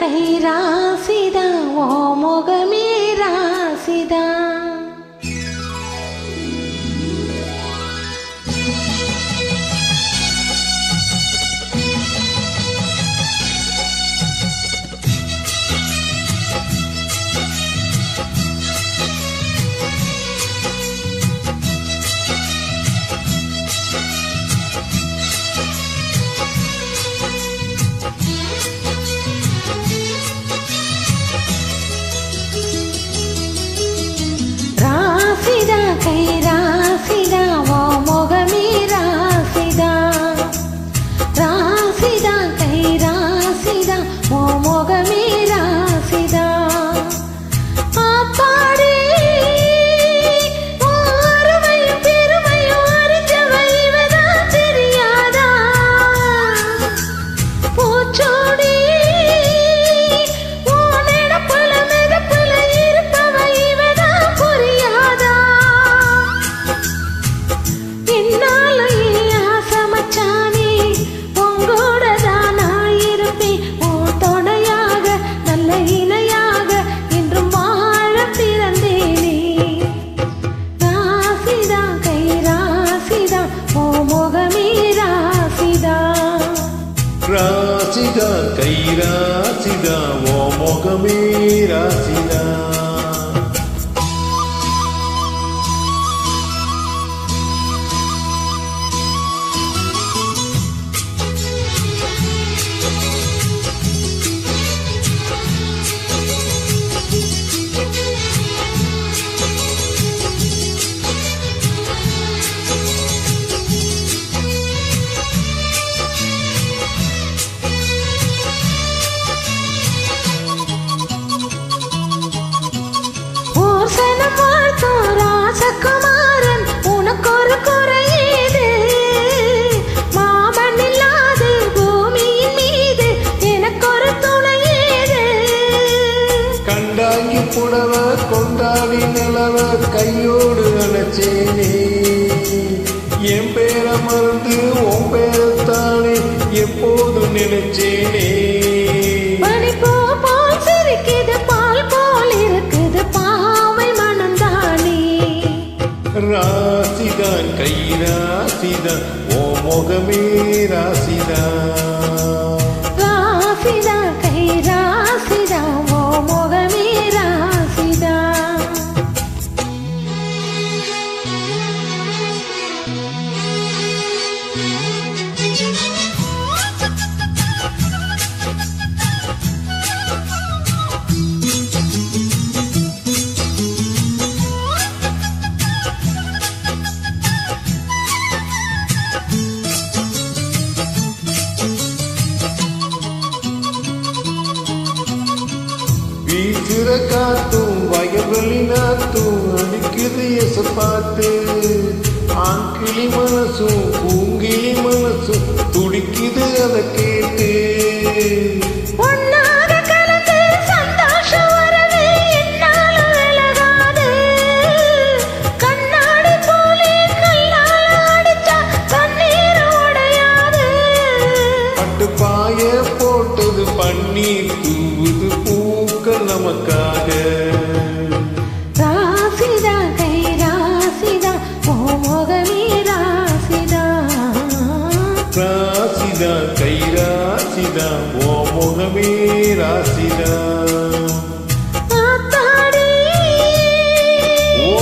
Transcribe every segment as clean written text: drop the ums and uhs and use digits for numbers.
கை ராசிதா ஓ முகமே ராசிதா. கை ராசிதா ஓ முகமே ராசிதா. ராசிதா கை ராசிதா ஓ முகமே ராசிதா. ஆப்பாடி அருமையும் பெருமையும் அறிஞ்சவை இவதான் தெரியாதா. பூச்சோடி நடப்புல மிதப்புல இருப்பவை இவதான் புரியாதா. ராசிதா கை ராசிதா ஓ முகமே ராசிதா. ராசகுமாரன் உனக்கு ஒரு குறையீடு. மாமன் இல்லாது பூமியின் மீது எனக்கு ஒரு துணையீடு. கண்டாங்கி புடவ கொண்டாடி நிலவ கையோடு அணைச்சேனே. என் பேர மறந்து உன் பேரத்தானே எப்போது நினைச்சேனே. பனிப்பூ போல் சிரிக்குது பால் போல் இருக்குது பாவை மனந்தானே. ராசிதான் கை ராசிதான் ஓ முகமே ராசிதா. ராசிதா கை ராசிதா ஓ முகமே ராசிதா. வீசுற காத்தும் வயவெளி நாத்தும் அடிக்குது எச பார்த்து. ஆங்கிளி மனசும் பூங்கிளி மனசும் துடிக்குது அதை கேட்டு. பட்டு பாய போட்டது பன்னீர் தூவுது பூக்கள் நமக்காக. ராசிதா கை ராசிதா ஓ முகமே ராசிதா. ராசிதா கை ராசிதா ஓ முகமே ராசிதா. ஓ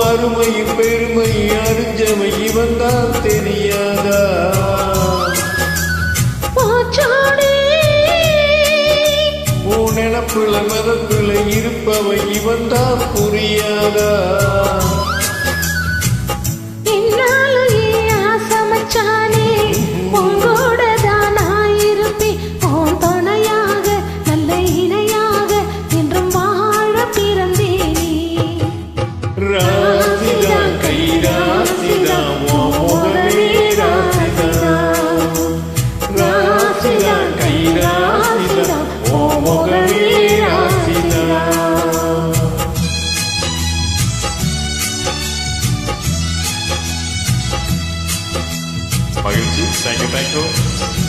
அருமையும் பெருமையும் அறிஞ்சவை இவன் தான் தெரியாதா. நினப்புல மதப்புல இருப்பவை இவன் தான் புரியாதா. ஆசமச்சானே உங்களோட தான் இருப்பேன் உன் துணையாக நல்ல இணையாக என்றும் வாழ பிறந்தேனே. ராசிதா கை ராசிதா ஓ முகமே ராசிதா. ராசிதா கை ராசிதா ஓ முகமே ராசிதா. மகிழ்ச்சி. தேங்க்யூ.